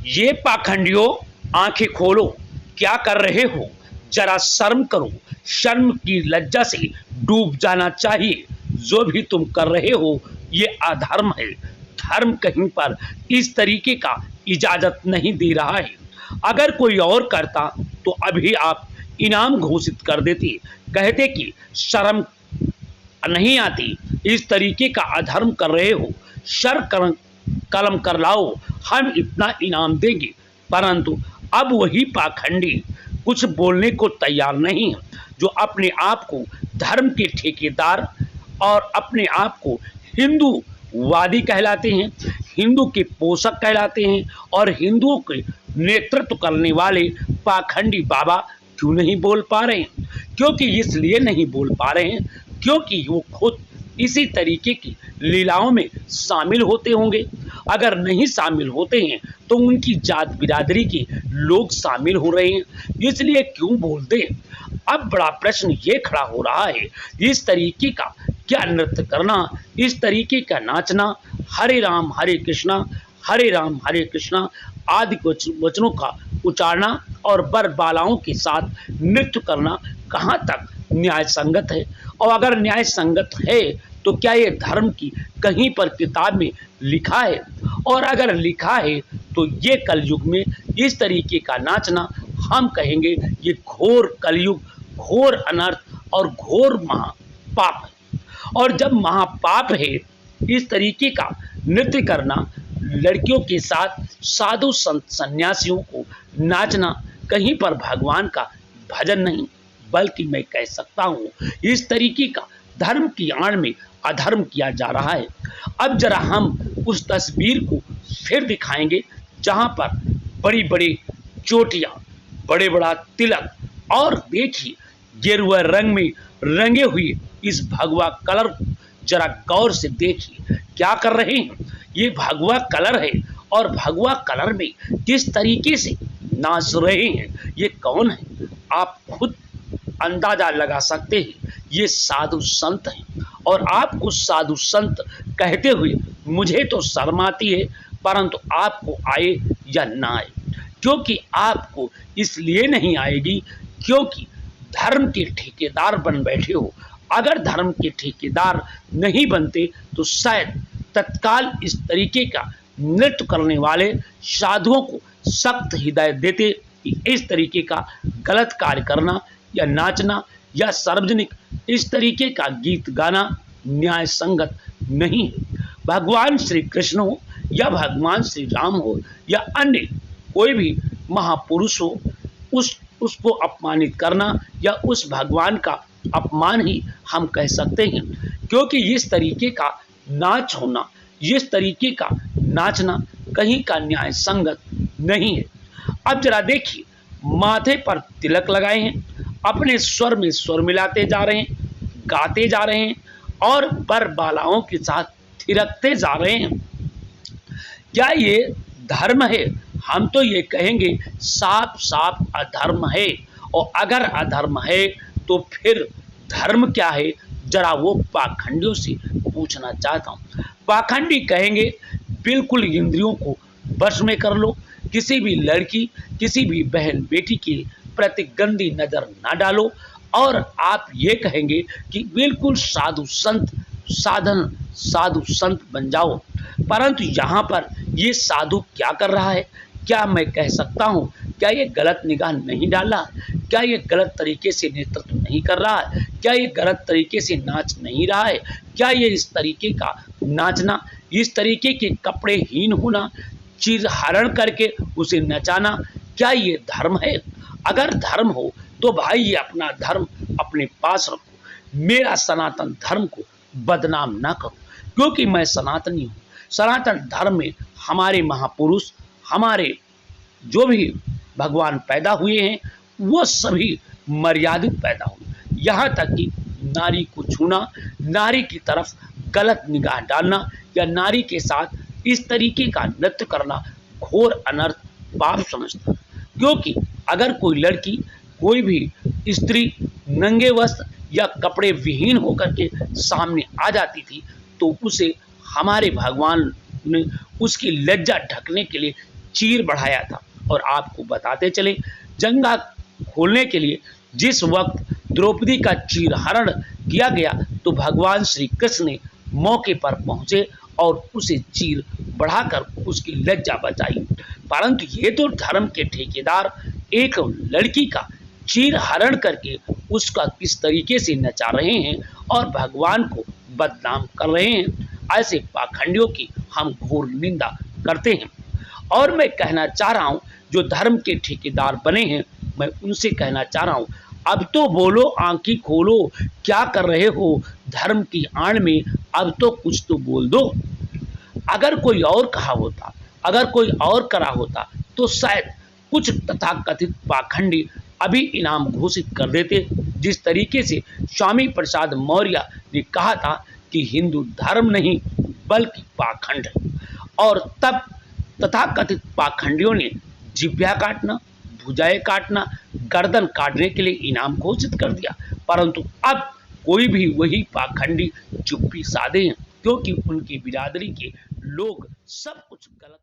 ये पाखंडियों, आंखें खोलो, क्या कर रहे हो? जरा शर्म करो। शर्म की लज्जा से डूब जाना चाहिए। जो भी तुम कर रहे हो ये अधर्म है। धर्म कहीं पर इस तरीके का इजाजत नहीं दे रहा है। अगर कोई और करता तो अभी आप इनाम घोषित कर देते, कहते कि शर्म नहीं आती, इस तरीके का अधर्म कर रहे हो, शर कलम कर लाओ, हम इतना इनाम देंगे। परंतु अब वही पाखंडी कुछ बोलने को तैयार नहीं है, जो अपने आप को धर्म के ठेकेदार और अपने आप को हिंदूवादी कहलाते हैं, हिंदू के पोषक कहलाते हैं और हिंदुओं के नेतृत्व करने वाले पाखंडी बाबा क्यों नहीं बोल पा रहे हैं? क्योंकि इसलिए नहीं बोल पा रहे हैं क्योंकि वो खुद इसी तरीके की लीलाओं में शामिल होते होंगे। अगर नहीं शामिल होते हैं तो उनकी जात बिरादरी के लोग शामिल हो रहे हैं, इसलिए क्यों बोलते हैं? अब बड़ा प्रश्न ये खड़ा हो रहा है, इस तरीके का क्या नृत्य करना, इस तरीके का नाचना, हरे राम हरे कृष्णा आदि वचनों का उचारना और बरबालाओं के साथ नृत्य करना कहाँ तक न्याय संगत है? और अगर न्याय संगत है तो क्या ये धर्म की कहीं पर किताब में लिखा है? और अगर लिखा है तो ये कलयुग में इस तरीके का नाचना हम कहेंगे ये घोर कलयुग, घोर अनर्थ और घोर महापाप है। और जब महापाप है इस तरीके का नृत्य करना, लड़कियों के साथ साधु संत सन्यासियों को नाचना, कहीं पर भगवान का भजन नहीं बल्कि मैं कह सकता हूँ इस तरीके का धर्म की आड़ में अधर्म किया जा रहा है। अब जरा हम उस तस्वीर को फिर दिखाएंगे जहाँ पर बड़ी बड़ी चोटियाँ, बड़े बड़ा तिलक और देखिए गेरुआ रंग में रंगे हुए इस भगवा कलर को जरा गौर से देखिए क्या कर रहे हैं। ये भगवा कलर है और भगवा कलर में किस तरीके से नाच रहे हैं, ये कौन है? आप खुद अंदाजा लगा सकते हैं। ये साधु संत हैं और आपको साधु संत कहते हुए मुझे तो शर्म आती है, परंतु आपको आए या ना आए, क्योंकि आपको इसलिए नहीं आएगी क्योंकि धर्म के ठेकेदार बन बैठे हो। अगर धर्म के ठेकेदार नहीं बनते तो शायद तत्काल इस तरीके का नृत्य करने वाले साधुओं को सख्त हिदायत देते कि इस तरीके का गलत कार्य करना या नाचना या सार्वजनिक इस तरीके का गीत गाना न्याय संगत नहीं है। भगवान श्री कृष्ण हो या भगवान श्री राम हो या अन्य कोई भी महापुरुष हो, उसको अपमानित करना या उस भगवान का अपमान ही हम कह सकते हैं, क्योंकि इस तरीके का नाच होना, इस तरीके का नाचना कहीं का न्याय संगत नहीं है। अब जरा देखिए, माथे पर तिलक लगाए हैं, अपने स्वर में स्वर मिलाते जा रहे हैं, गाते जा रहे हैं और बरबालाओं के साथ थिरकते जा रहे हैं। क्या ये धर्म है? हम तो ये कहेंगे साफ साफ अधर्म है। और अगर अधर्म है तो फिर धर्म क्या है? जरा वो पाखंडियों से पूछना चाहता हूँ। पाखंडी कहेंगे बिल्कुल इंद्रियों को वश में कर लो, किसी भी लड़की, किसी भी बहन बेटी के प्रति गंदी नजर ना डालो, और आप ये कहेंगे कि बिल्कुल साधु संत बन जाओ। परंतु यहाँ पर ये साधु क्या कर रहा है? क्या मैं कह सकता हूँ क्या ये गलत निगाह नहीं डाला? क्या ये गलत तरीके से नेतृत्व नहीं कर रहा है? क्या ये गलत तरीके से नाच नहीं रहा है? क्या ये इस तरीके का नाचना, इस तरीके के कपड़े हीन होना, चीज हरण करके उसे नचाना, क्या ये धर्म है? अगर धर्म हो तो भाई ये अपना धर्म अपने पास रखो, मेरा सनातन धर्म को बदनाम ना करो, क्योंकि मैं सनातनी हूँ। सनातन धर्म में हमारे महापुरुष, हमारे जो भी भगवान पैदा हुए हैं वो सभी मर्यादित पैदा हुए। यहाँ तक कि नारी को छूना, नारी की तरफ गलत निगाह डालना या नारी के साथ इस तरीके का नृत्य करना घोर अनर्थ पाप समझता। क्योंकि अगर कोई लड़की, कोई भी स्त्री नंगे वस्त्र या कपड़े विहीन होकर के सामने आ जाती थी तो उसे हमारे भगवान ने उसकी लज्जा ढकने के लिए चीर बढ़ाया था। और आपको बताते चले, जंगा खोलने के लिए जिस वक्त द्रौपदी का चीरहरण किया गया तो भगवान श्री कृष्ण ने मौके पर पहुंचे और उसे चीर बढ़ाकर उसकी लज्जा बचाई। परंतु ये तो धर्म के ठेकेदार एक लड़की का चीर हरण करके उसका किस तरीके से नचा रहे हैं और भगवान को बदनाम कर रहे हैं। ऐसे पाखंडियों की हम घोर निंदा करते हैं। और मैं कहना चाह रहा हूं, जो धर्म के ठेकेदार बने हैं, मैं उनसे कहना चाह रहा हूं, अब तो बोलो, आंखें खोलो, क्या कर रहे हो धर्म की आड़ में, अब तो कुछ तो बोल दो। अगर कोई और कहा होता, अगर कोई और करा होता तो शायद कुछ तथाकथित पाखंडी अभी इनाम घोषित कर देते। जिस तरीके से स्वामी प्रसाद मौर्य ने कहा था कि हिंदू धर्म नहीं बल्कि पाखंड है, और तब तथाकथित पाखंडियों ने जिह्वा काटना, भुजाएं काटना, गर्दन काटने के लिए इनाम घोषित कर दिया। परंतु अब कोई भी वही पाखंडी चुप्पी साधे हैं, क्योंकि उनकी बिरादरी के लोग सब कुछ गलत